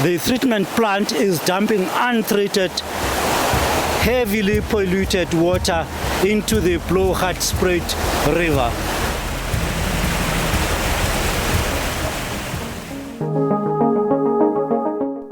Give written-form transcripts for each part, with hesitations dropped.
The treatment plant is dumping untreated, heavily polluted water into the Blougatspruit River.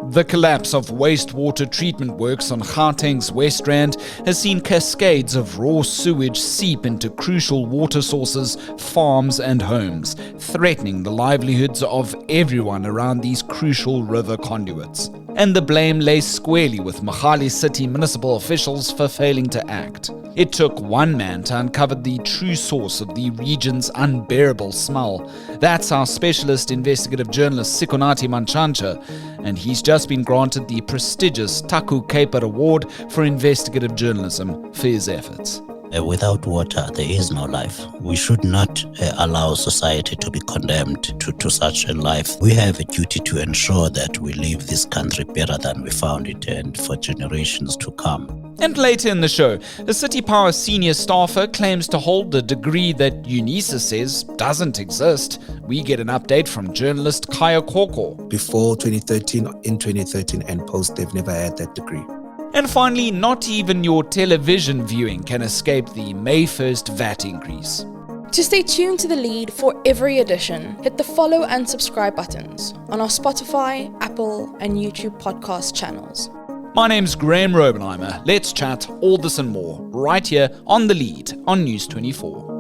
The collapse of wastewater treatment works on Gauteng's Wasteland has seen cascades of raw sewage seep into crucial water sources, farms and homes, threatening the livelihoods of everyone around these crucial river conduits. And the blame lay squarely with Mogale City municipal officials for failing to act. It took one man to uncover the true source of the region's unbearable smell. That's our specialist investigative journalist Sikonathi Mantshantsha, and he's just been granted the prestigious Taco Kuiper Award for investigative journalism for his efforts. Without water, there is no life. We should not allow society to be condemned to such a life. We have a duty to ensure that we leave this country better than we found it and for generations to come. And later in the show, a City Power senior staffer claims to hold a degree that Unisa says doesn't exist. We get an update from journalist Kaya Koko. Before 2013, in 2013 and post, they've never had that degree. And finally, not even your television viewing can escape the May 1st VAT increase. To stay tuned to The Lead for every edition, hit the follow and subscribe buttons on our Spotify, Apple and YouTube podcast channels. My name's Graham Robenheimer. Let's chat all this and more right here on The Lead on News 24.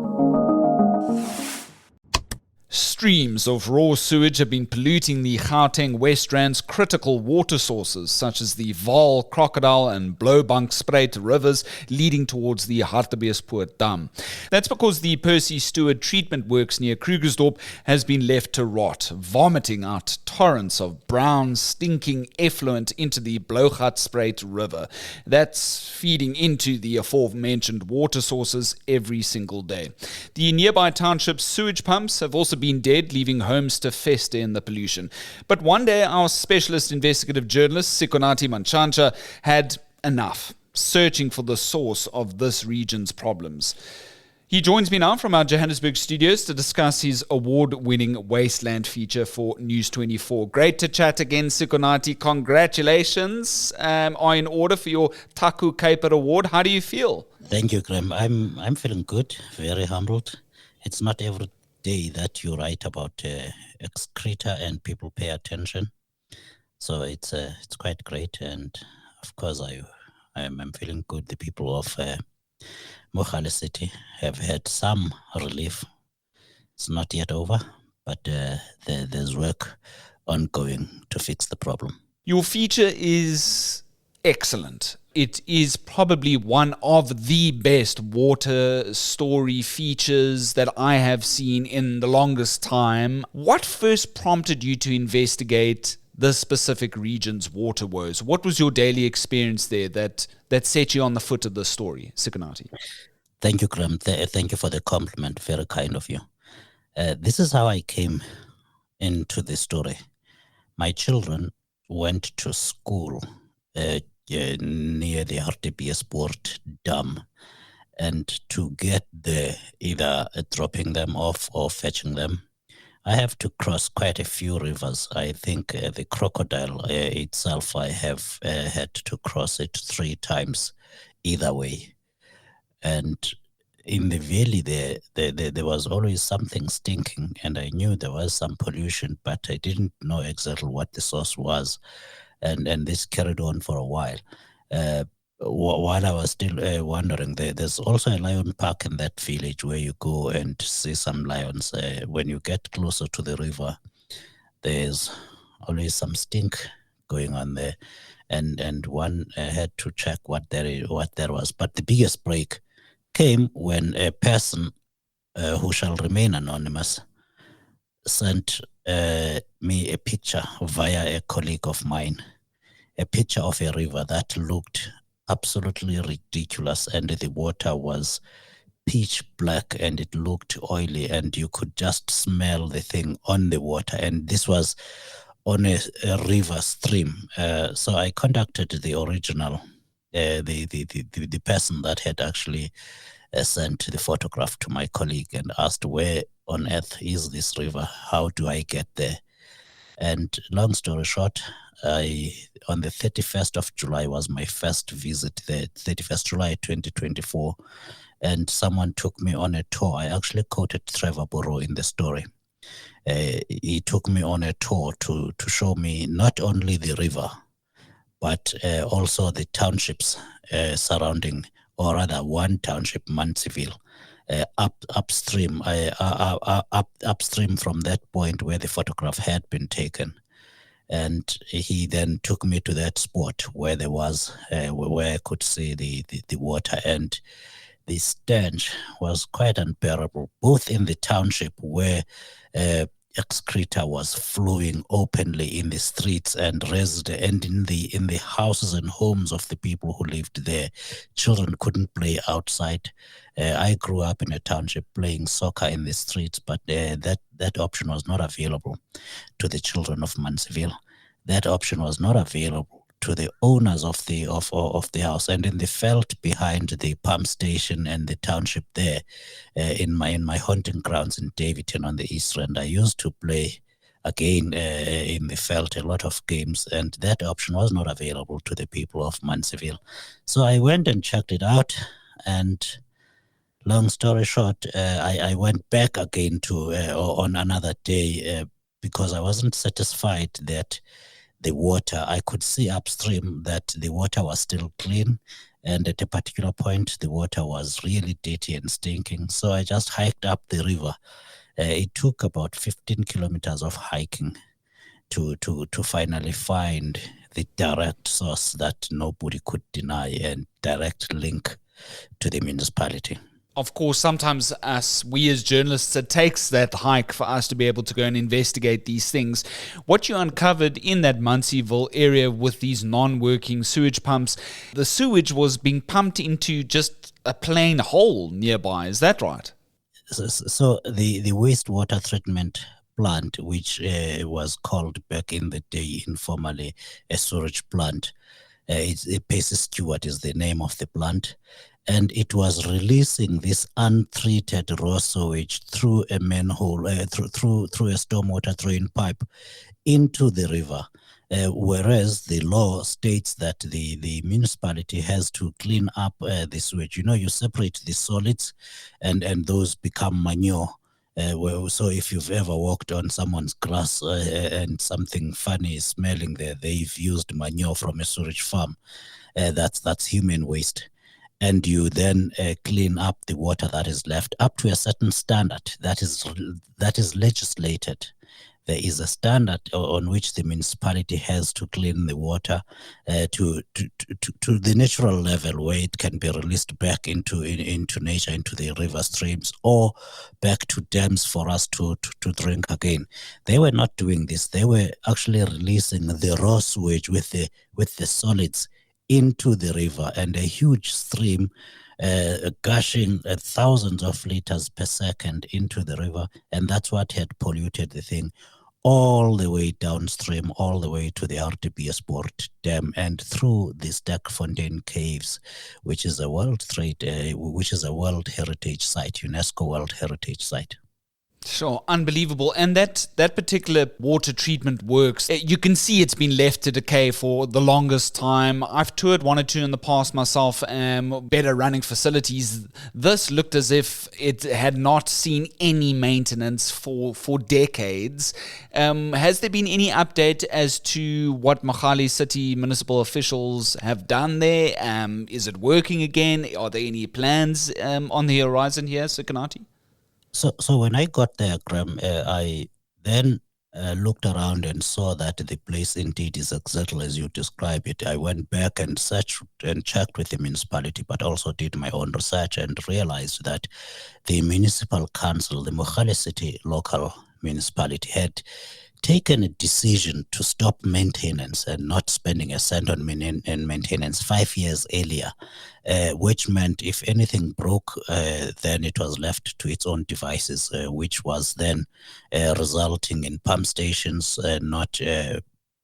Streams of raw sewage have been polluting the Gauteng Wasteland's critical water sources, such as the Vaal, Crocodile and Blougatspruit rivers leading towards the Hartbeespoort Dam. That's because the Percy Stewart treatment works near Krugersdorp has been left to rot, vomiting out torrents of brown, stinking effluent into the Blougatspruit River. That's feeding into the aforementioned water sources every single day. The nearby township's sewage pumps have also been dead, leaving homes to fester in the pollution. But one day, our specialist investigative journalist, Sikonathi Mantshantsha, had enough, searching for the source of this region's problems. He joins me now from our Johannesburg studios to discuss his award-winning Wasteland feature for News 24. Great to chat again, Sikonathi. Congratulations are in order for your Taco Kuiper Award. How do you feel? Thank you, Graham. I'm feeling good, very humbled. It's not every day that you write about excreta and people pay attention, so it's quite great, and of course I'm feeling good. The people of Mogale City have had some relief. It's not yet over, but there's work ongoing to fix the problem. Your feature is excellent. It is probably one of the best water story features that I have seen in the longest time. What first prompted you to investigate the specific region's water woes? What was your daily experience there that set you on the foot of the story, Sikonathi? Thank you, Graham. Thank you for the compliment. Very kind of you. This is how I came into the story. My children went to school near the Hartbeespoort Dam, and to get there, either dropping them off or fetching them, I have to cross quite a few rivers. I think the Crocodile itself, I have had to cross it 3 times either way. And in the valley there was always something stinking, and I knew there was some pollution, but I didn't know exactly what the source was. And this carried on for a while. While I was still wondering, there's also a lion park in that village where you go and see some lions. When you get closer to the river, there's always some stink going on there, and one had to check what there was. But the biggest break came when a person who shall remain anonymous sent me a picture via a colleague of mine, a picture of a river that looked absolutely ridiculous, and the water was pitch black and it looked oily, and you could just smell the thing on the water, and this was on a river stream. So I contacted the original, the person that had actually sent the photograph to my colleague and asked, where on earth is this river? How do I get there? And long story short, on the 31st of July was my first visit there, 31st July 2024, and someone took me on a tour. I actually quoted Trevor Burrow in the story. He took me on a tour to show me not only the river, but also the townships surrounding, or rather one township, Mantsiville, upstream from that point where the photograph had been taken. And he then took me to that spot where there was, where I could see the water, and the stench was quite unbearable, both in the township where excreta was flowing openly in the streets and in the houses and homes of the people who lived there. Children couldn't play outside. I grew up in a township playing soccer in the streets, but that option was not available to the children of Mantsiville. That option was not available to the owners of the house. And in the veld behind the pump station and the township there, in my hunting grounds in Davidton on the East Rand, I used to play again in the veld a lot of games, and that option was not available to the people of Mantsiville. So I went and checked it out, and long story short, I went back again to on another day because I wasn't satisfied that the water, I could see upstream that the water was still clean, and at a particular point the water was really dirty and stinking. So I just hiked up the river. It took about 15 kilometers of hiking to finally find the direct source that nobody could deny and direct link to the municipality. Of course, sometimes we as journalists, it takes that hike for us to be able to go and investigate these things. What you uncovered in that Mantsiville area with these non-working sewage pumps, the sewage was being pumped into just a plain hole nearby. Is that right? So the wastewater treatment plant, which was called back in the day informally a storage plant, Percy Stewart is the name of the plant. And it was releasing this untreated raw sewage through a manhole, through a stormwater drain pipe into the river. Whereas the law states that the municipality has to clean up the sewage. You separate the solids and those become manure. So if you've ever walked on someone's grass and something funny is smelling there, they've used manure from a sewage farm. That's human waste. And you then clean up the water that is left up to a certain standard that is legislated. There is a standard on which the municipality has to clean the water to the natural level where it can be released back into nature, into the river streams, or back to dams for us to drink again. They were not doing this. They were actually releasing the raw sewage with the solids into the river, and a huge stream gushing thousands of liters per second into the river, and that's what had polluted the thing all the way downstream, all the way to the Hartbeespoort Dam and through the Sterkfontein Caves, which is a World Heritage Site, UNESCO World Heritage Site. Sure, unbelievable. And that particular water treatment works. You can see it's been left to decay for the longest time. I've toured one or two in the past myself, better running facilities. This looked as if it had not seen any maintenance for decades. Has there been any update as to what Mogale City municipal officials have done there? Is it working again? Are there any plans on the horizon here, Sikonathi? So when I got there, Graham, I then looked around and saw that the place indeed is exactly as you describe it. I went back and searched and checked with the municipality, but also did my own research and realized that the municipal council, the Mogale City local municipality, had taken a decision to stop maintenance and not spending a cent on maintenance 5 years earlier, which meant if anything broke, then it was left to its own devices, which was then resulting in pump stations, not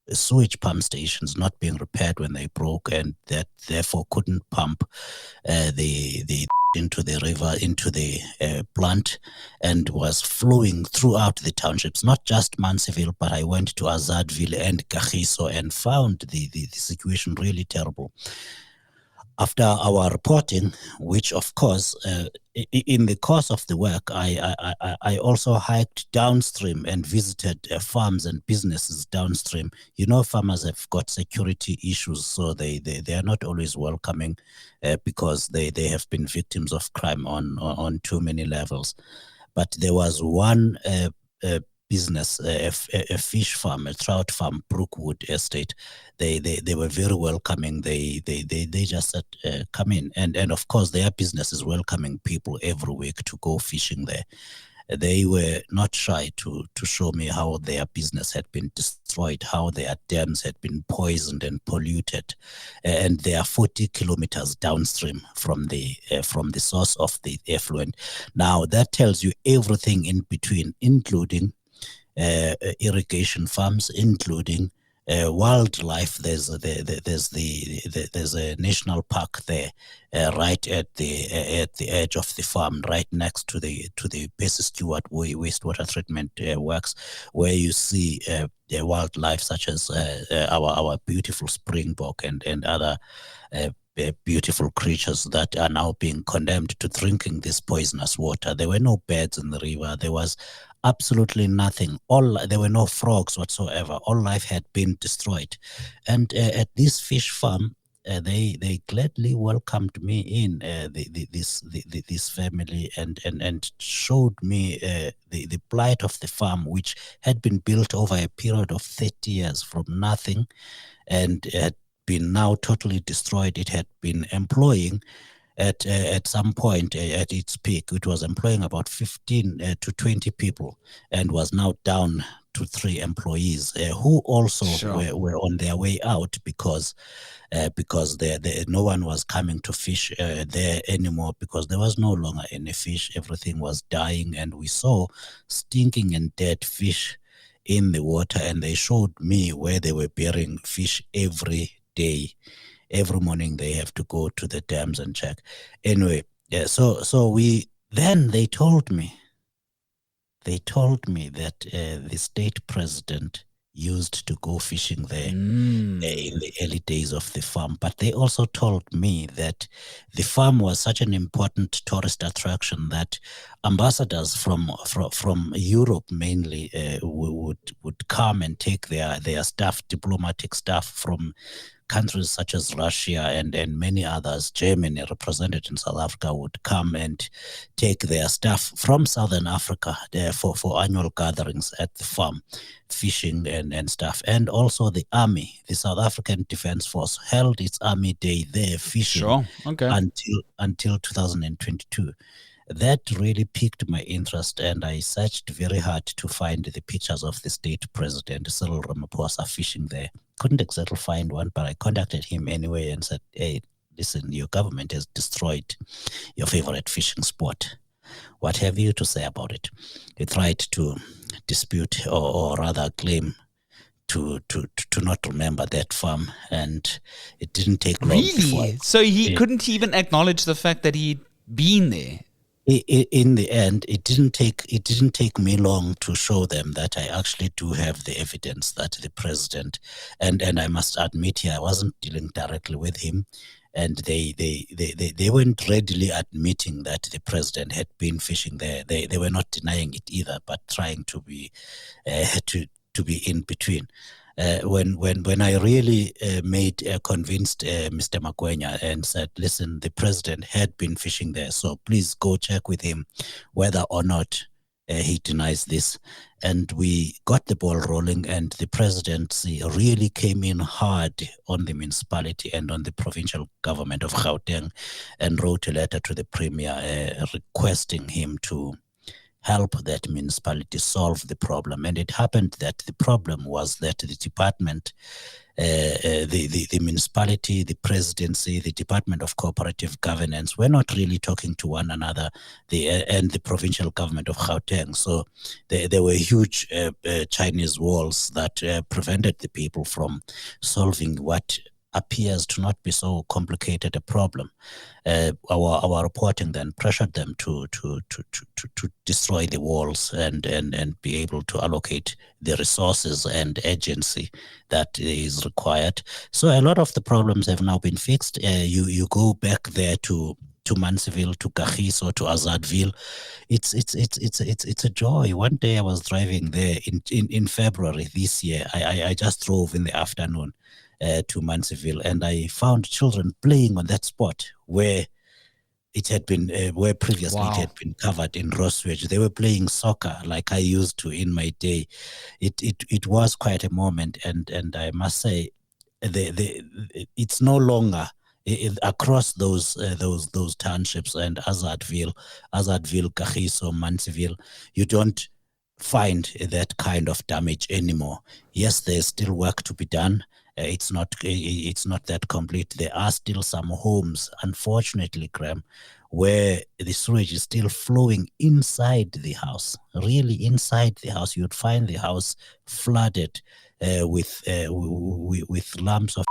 sewage pump stations not being repaired when they broke, and that therefore couldn't pump the into the river, into the plant, and was flowing throughout the townships, not just Mansfield, but I went to Azadville and Kagiso and found the situation really terrible. After our reporting, which of course, in the course of the work, I also hiked downstream and visited farms and businesses downstream. You know, farmers have got security issues, so they are not always welcoming because they have been victims of crime on too many levels. But there was one business, a fish farm, a trout farm, Brookwood Estate. They were very welcoming. They just said, come in. And of course, their business is welcoming people every week to go fishing there. They were not shy to show me how their business had been destroyed, how their dams had been poisoned and polluted, and they are 40 kilometers downstream from the source of the effluent. Now that tells you everything in between, including irrigation farms, including wildlife. There's a national park there, right at the edge of the farm, right next to the Percy Stewart wastewater treatment works, where you see wildlife such as our beautiful springbok and other beautiful creatures that are now being condemned to drinking this poisonous water. There were no birds in the river. There was absolutely nothing. There were no frogs whatsoever. All life had been destroyed. And at this fish farm, they gladly welcomed me in, this family, and showed me the plight of the farm, which had been built over a period of 30 years from nothing, and had been now totally destroyed. It had been employing at some point at its peak, it was employing about 15 to 20 people, and was now down to 3 employees who also were on their way out because no one was coming to fish there anymore, because there was no longer any fish. Everything was dying, and we saw stinking and dead fish in the water, and they showed me where they were burying fish every day. Every morning they have to go to the dams and check. Anyway, yeah, so they told me that the state president used to go fishing there in the early days of the farm. But they also told me that the farm was such an important tourist attraction that ambassadors from Europe mainly would come and take their staff, diplomatic staff from countries such as Russia and many others. Germany, represented in South Africa, would come and take their staff from Southern Africa for annual gatherings at the farm, fishing and stuff. And also the army, the South African Defence Force, held its Army Day there, fishing until 2022. That really piqued my interest, and I searched very hard to find the pictures of the state president, Cyril Ramaphosa, fishing there. Couldn't exactly find one, but I contacted him anyway and said, hey, listen, your government has destroyed your favorite fishing spot. What have you to say about it? He tried to dispute or rather claim to not remember that farm, and it didn't take long. Really? So he couldn't even acknowledge the fact that he'd been there? In the end, it didn't take me long to show them that I actually do have the evidence that the president, and I must admit here, I wasn't dealing directly with him, and they weren't readily admitting that the president had been fishing there. They were not denying it either, but trying to be in between. When I really convinced Mr. Magwenya and said, listen, the president had been fishing there, so please go check with him whether or not he denies this. And we got the ball rolling, and the presidency really came in hard on the municipality and on the provincial government of Gauteng, and wrote a letter to the premier requesting him to help that municipality solve the problem. And it happened that the problem was that the department, the municipality, the presidency, the Department of Cooperative Governance were not really talking to one another, and the provincial government of Gauteng. So there were huge Chinese walls that prevented the people from solving what appears to not be so complicated a problem. Our reporting then pressured them to destroy the walls and be able to allocate the resources and agency that is required. So a lot of the problems have now been fixed. You go back there to Mansfield, to Kagiso, to Azadville. It's a joy. One day I was driving there in February this year. I just drove in the afternoon to Mansfield, and I found children playing on that spot where it had been, where previously it had been covered in raw sewage. They were playing soccer like I used to in my day. It was quite a moment, and I must say, it's no longer across those townships and Azadville, Kagiso, Mansfield. You don't find that kind of damage anymore. Yes, there's still work to be done. It's not that complete. There are still some homes, unfortunately, Graham, where the sewage is still flowing inside the house, really inside the house. You'd find the house flooded with lumps of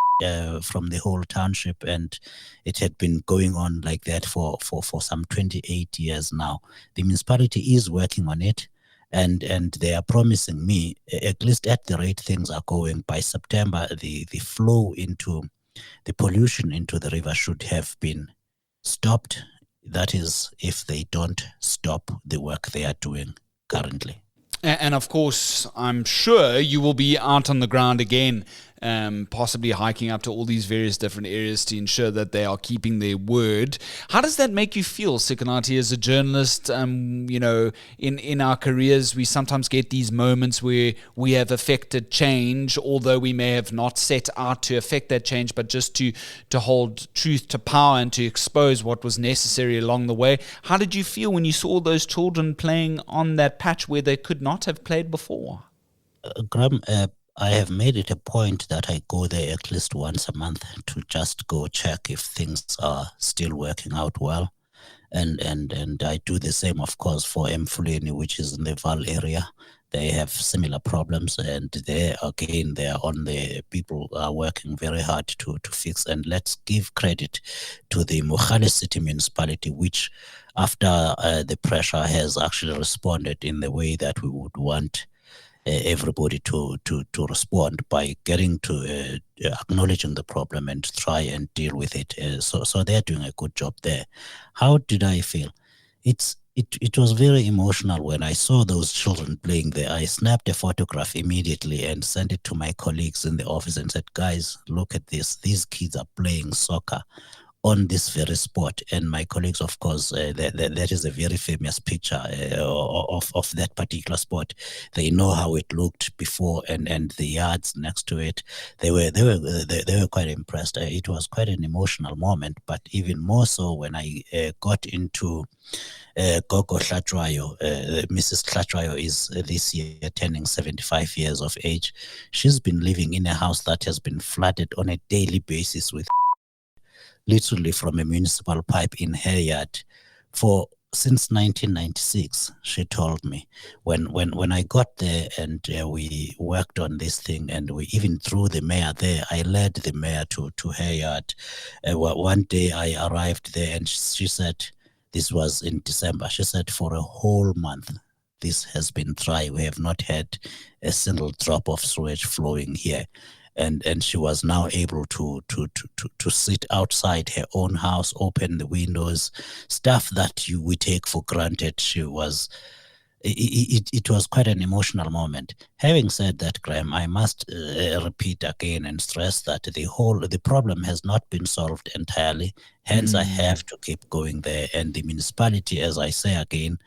from the whole township, and it had been going on like that for some 28 years now. The municipality is working on it. And they are promising me, at least at the rate things are going, by September, the flow into the pollution into the river should have been stopped. That is, if they don't stop the work they are doing currently. And of course, I'm sure you will be out on the ground again, possibly hiking up to all these various different areas to ensure that they are keeping their word. How does that make you feel, Sikonathi, as a journalist? In our careers, we sometimes get these moments where we have affected change, although we may have not set out to affect that change, but just to hold truth to power and to expose what was necessary along the way. How did you feel when you saw those children playing on that patch where they could not have played before? Graham, I have made it a point that I go there at least once a month to just go check if things are still working out well. And I do the same, of course, for Mfuleni, which is in the Val area. They have similar problems, and there again, they are on the people are working very hard to fix. And let's give credit to the Mogale City municipality, which after the pressure has actually responded in the way that we would want everybody to respond, by getting to acknowledging the problem and try and deal with it. So they're doing a good job there. How did I feel? It was very emotional when I saw those children playing there. I snapped a photograph immediately and sent it to my colleagues in the office and said, guys, look at this. These kids are playing soccer on this very spot. And my colleagues, of course, that is a very famous picture of that particular spot. They know how it looked before, and the yards next to it. They were quite impressed. It was quite an emotional moment, but even more so when I got into Gogo Hlatshwayo. Mrs. Hlatshwayo is this year turning 75 years of age. She's been living in a house that has been flooded on a daily basis with literally from a municipal pipe in her yard since 1996, she told me. When I got there and we worked on this thing, and we even threw the mayor there, I led the mayor to her yard. One day I arrived there and she said, this was in December, she said, for a whole month, this has been dry. We have not had a single drop of sewage flowing here. And she was now able to sit outside her own house, open the windows, stuff that we take for granted. It was quite an emotional moment. Having said that, Graham, I must repeat again and stress that the problem has not been solved entirely. Hence, I have to keep going there. And the municipality, as I say again,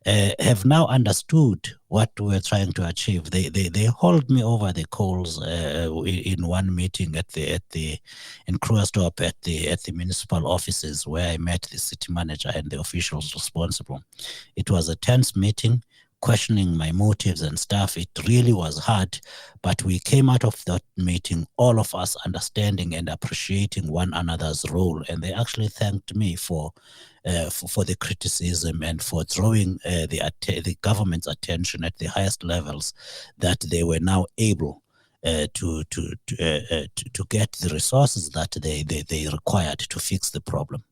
have now understood what we're trying to achieve. They hauled me over the coals in one meeting in Krugersdorp at the municipal offices, where I met the city manager and the officials responsible. It was a tense meeting, questioning my motives and stuff. It really was hard, but we came out of that meeting, all of us understanding and appreciating one another's role. And they actually thanked me for the criticism and for drawing the government's attention at the highest levels, that they were now able to get the resources that they required to fix the problem.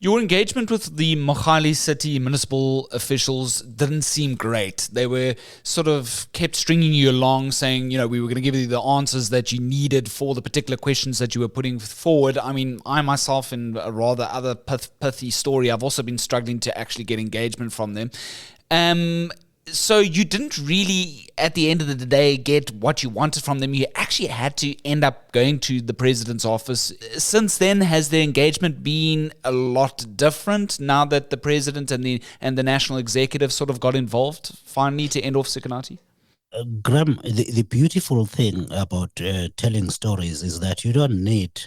Your engagement with the Mogale City municipal officials didn't seem great. They were sort of kept stringing you along, saying, we were going to give you the answers that you needed for the particular questions that you were putting forward. I mean, I myself, in a rather other pithy story, I've also been struggling to actually get engagement from them. So you didn't really, at the end of the day, get what you wanted from them. You actually had to end up going to the president's office. Since then, has the engagement been a lot different now that the president and the national executive sort of got involved finally to end off Sikonathi? Graham, the beautiful thing about telling stories is that you don't need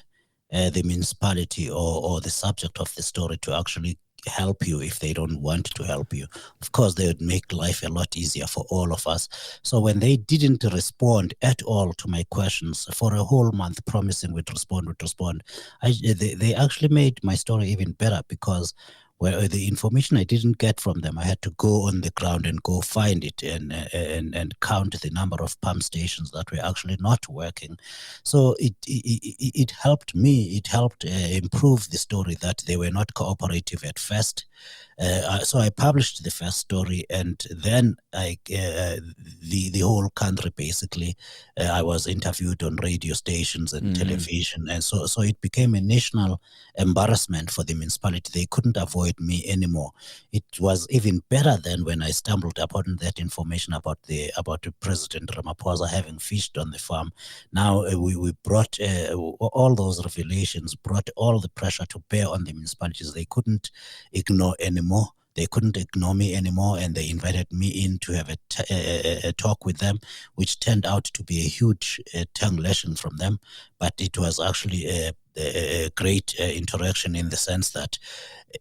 the municipality or the subject of the story to actually help you if they don't want to help you. Of course, they would make life a lot easier for all of us. So when they didn't respond at all to my questions for a whole month, promising would respond, they actually made my story even better, because the information I didn't get from them, I had to go on the ground and go find it and count the number of pump stations that were actually not working. So it helped me. It helped improve the story that they were not cooperative at first. So I published the first story, and then the whole country basically, I was interviewed on radio stations and television, and so it became a national embarrassment for the municipality. They couldn't avoid me anymore. It was even better than when I stumbled upon that information about the President Ramaphosa having fished on the farm. Now we brought all those revelations, brought all the pressure to bear on the municipalities. They couldn't ignore anymore. They couldn't ignore me anymore, and they invited me in to have a talk with them, which turned out to be a huge tongue lashing from them. But it was actually a great interaction, in the sense that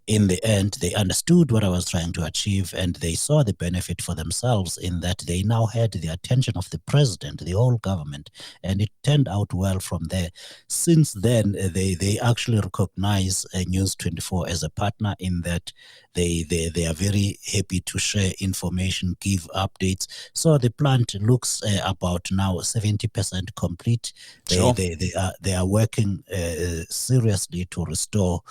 in the end, they understood what I was trying to achieve, and they saw the benefit for themselves in that they now had the attention of the president, the whole government, and it turned out well from there. Since then, they actually recognize News 24 as a partner, in that they are very happy to share information, give updates. So the plant looks about now 70% complete. Sure. They are working seriously to restore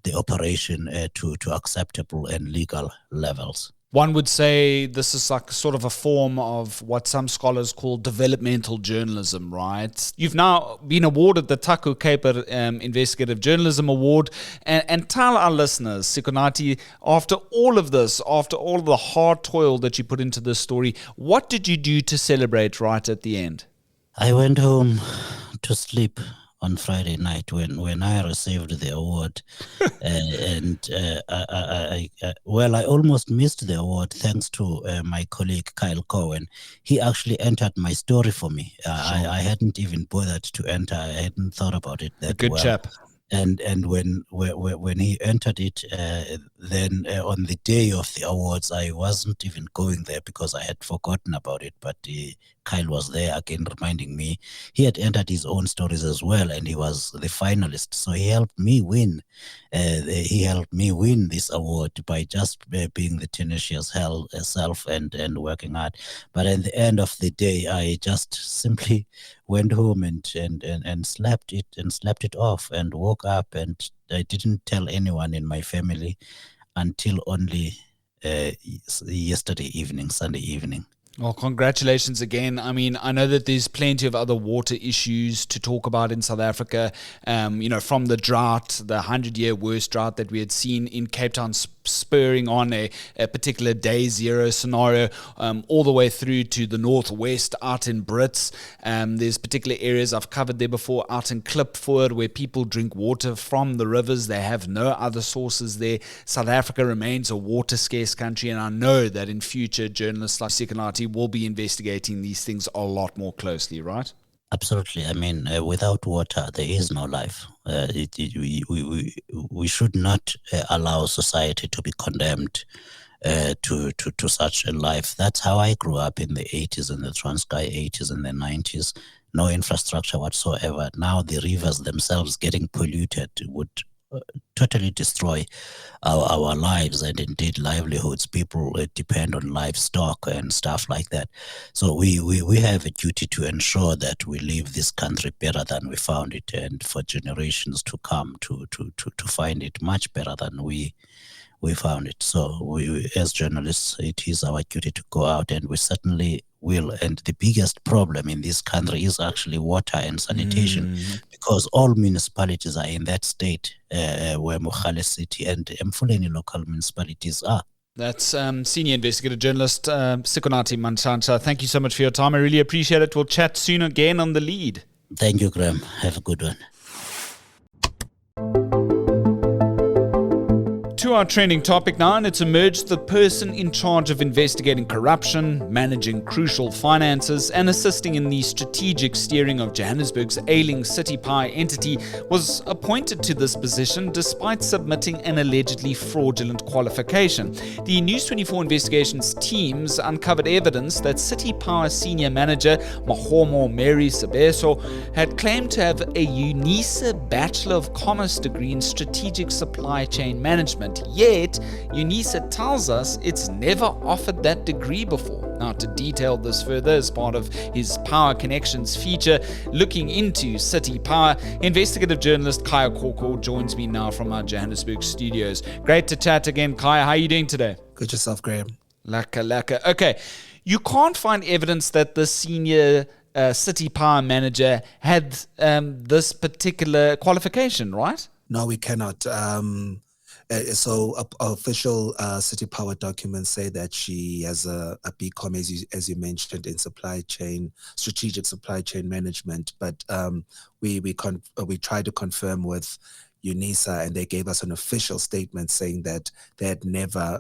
the operation to acceptable and legal levels. One would say this is like sort of a form of what some scholars call developmental journalism, right? You've now been awarded the Taco Kuiper Investigative Journalism Award. And tell our listeners, Sikonathi, after all of this, after all of the hard toil that you put into this story, what did you do to celebrate right at the end? I went home to sleep on Friday night when I received the award. I almost missed the award thanks to my colleague Kyle Cohen. He actually entered my story for me. I hadn't even bothered to enter. I hadn't thought about it that Good well. chap. And when he entered it, then on the day of the awards, I wasn't even going there because I had forgotten about it. But Kyle was there again, reminding me. He had entered his own stories as well, and he was the finalist. So he helped me win. He helped me win this award by just being the tenacious self and working hard. But at the end of the day, I just simply went home and slept it off, and woke up, and I didn't tell anyone in my family until only yesterday evening, Sunday evening. Well, congratulations again. I mean, I know that there's plenty of other water issues to talk about in South Africa, from the drought, the 100-year worst drought that we had seen in Cape Town, spurring on a particular day zero scenario, all the way through to the northwest out in Brits. There's particular areas I've covered there before out in Klipvoort where people drink water from the rivers. They have no other sources there. South Africa remains a water scarce country, and I know that in future journalists like Sikonathi will be investigating these things a lot more closely, right? Absolutely. I mean, without water, there is no life. We should not allow society to be condemned to such a life. That's how I grew up in the 80s, in the Transkei 80s and the 90s. No infrastructure whatsoever. Now the rivers themselves getting polluted would totally destroy our lives and indeed livelihoods. People depend on livestock and stuff like that. So we have a duty to ensure that we leave this country better than we found it, and for generations to come to find it much better than we found it. So we, as journalists, it is our duty to go out, and we certainly will. And the biggest problem in this country is actually water and sanitation, because all municipalities are in that state where Mogale City and Mfuleni local municipalities are. That's senior investigative journalist Sikonathi Mantshantsha. Thank you so much for your time. I really appreciate it. We'll chat soon again on The Lead. Thank you, Graham. Have a good one. To our trending topic now, and it's emerged the person in charge of investigating corruption, managing crucial finances, and assisting in the strategic steering of Johannesburg's ailing city pie entity was appointed to this position despite submitting an allegedly fraudulent qualification. The News 24 investigations teams uncovered evidence that City Power senior manager Mahomo Mary Sebeso had claimed to have a Unisa Bachelor of Commerce degree in strategic supply chain management. Yet, Unisa tells us it's never offered that degree before. Now, to detail this further as part of his Power Connections feature, looking into City Power, investigative journalist Kaya Koko joins me now from our Johannesburg studios. Great to chat again, Kaya. How are you doing today? Good yourself, Graham. Laka. Okay, you can't find evidence that the senior City Power manager had this particular qualification, right? No, we cannot. So official City Power documents say that she has a BCom, as you mentioned, in supply chain, strategic supply chain management. But we tried to confirm with Unisa, and they gave us an official statement saying that they had never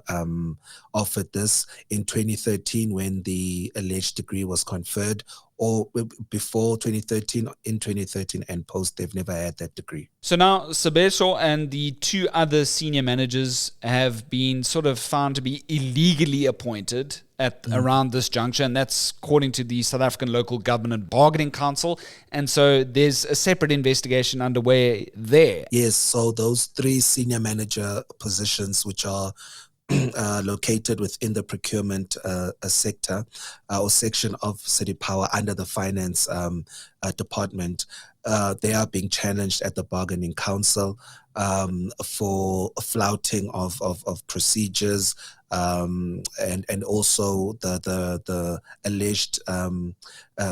offered this in 2013 when the alleged degree was conferred, or before 2013, in 2013 and post, they've never had that degree. So now Sebeso and the two other senior managers have been sort of found to be illegally appointed at around this juncture, and that's according to the South African Local Government Bargaining Council. And so there's a separate investigation underway there. Yes, so those three senior manager positions, which are located within the procurement sector or section of City Power under the finance department, they are being challenged at the bargaining council for flouting of procedures and also the alleged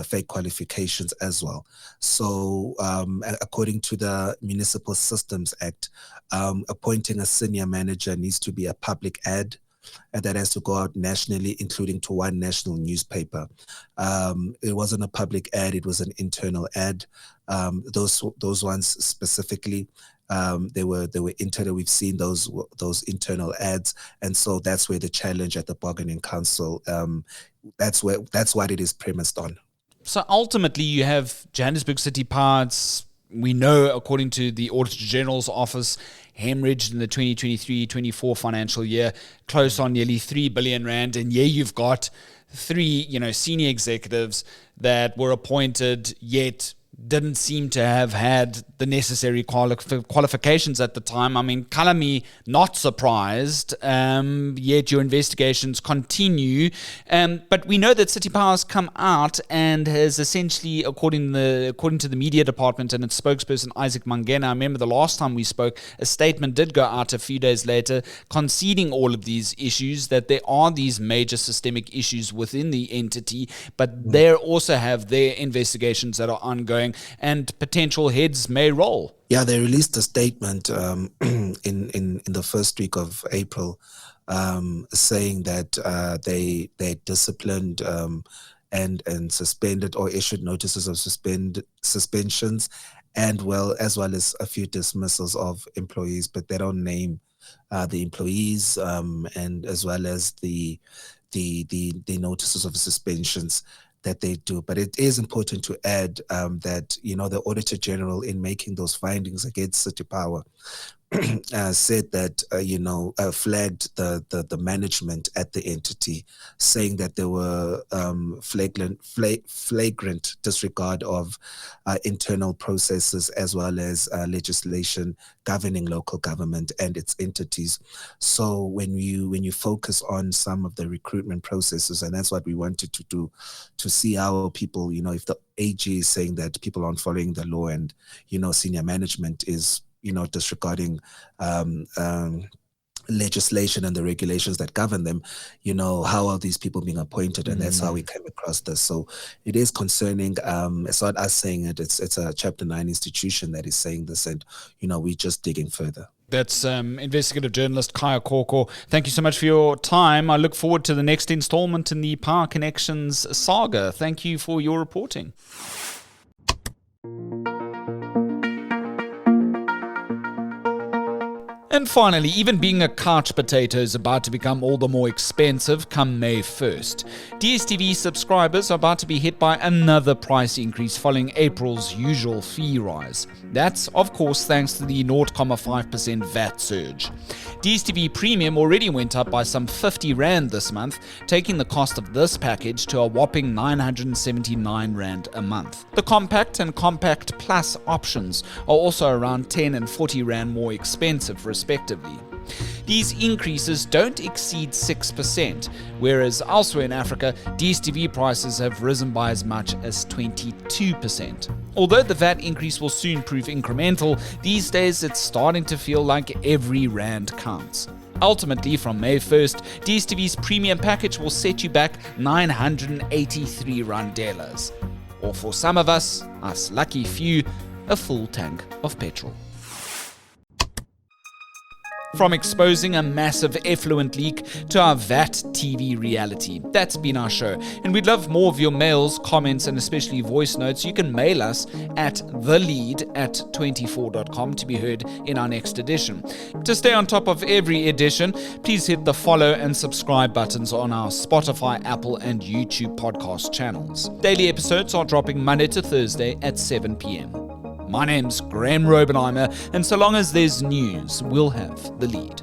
fake qualifications as well. So according to the Municipal Systems Act, appointing a senior manager needs to be a public ad, and that has to go out nationally, including to one national newspaper. It wasn't a public ad, it was an internal ad. Those ones specifically, they were internal. We've seen those internal ads, and so that's where the challenge at the bargaining council, that's what it is premised on. So ultimately you have Johannesburg City Power, we know, according to the Auditor General's office, hemorrhaged in the 2023-24 financial year, close on nearly 3 billion rand. And you've got three, senior executives that were appointed, yet didn't seem to have had the necessary qualifications at the time. I mean, Kalami, not surprised, yet your investigations continue. But we know that City Power has come out and has essentially, according to the media department and its spokesperson, Isaac Mangena, I remember the last time we spoke, a statement did go out a few days later conceding all of these issues, that there are these major systemic issues within the entity, but they also have their investigations that are ongoing, and potential heads may roll. Yeah, they released a statement in the first week of April saying that they disciplined and suspended or issued notices of suspensions, and as well as a few dismissals of employees, but they don't name the employees and as well as the notices of suspensions that they do. But it is important to add that, the Auditor General, in making those findings against City Power, said that, flagged the management at the entity, saying that there were flagrant disregard of internal processes as well as legislation governing local government and its entities. So when you focus on some of the recruitment processes, and that's what we wanted to do, to see how people, if the AG is saying that people aren't following the law and, senior management is, disregarding legislation and the regulations that govern them, how are these people being appointed? And that's how we came across this. So it is concerning. It's not us saying it, it's a Chapter 9 institution that is saying this, and, we're just digging further. That's investigative journalist Kaya Koko. Thank you so much for your time. I look forward to the next installment in the Power Connections saga. Thank you for your reporting. And finally, even being a couch potato is about to become all the more expensive come May 1st. DSTV subscribers are about to be hit by another price increase following April's usual fee rise. That's, of course, thanks to the 0.5% VAT surge. DSTV Premium already went up by some 50 Rand this month, taking the cost of this package to a whopping 979 Rand a month. The Compact and Compact Plus options are also around 10 and 40 Rand more expensive, respectively. These increases don't exceed 6%, whereas elsewhere in Africa, DSTV prices have risen by as much as 22%. Although the VAT increase will soon prove incremental, these days it's starting to feel like every rand counts. Ultimately, from May 1st, DSTV's premium package will set you back 983 randelas. Or for some of us lucky few, a full tank of petrol. From exposing a massive effluent leak to our VAT TV reality. That's been our show. And we'd love more of your mails, comments, and especially voice notes. You can mail us at thelead@24.com to be heard in our next edition. To stay on top of every edition, please hit the follow and subscribe buttons on our Spotify, Apple, and YouTube podcast channels. Daily episodes are dropping Monday to Thursday at 7 p.m. My name's Graham Robenheimer, and so long as there's news, we'll have the lead.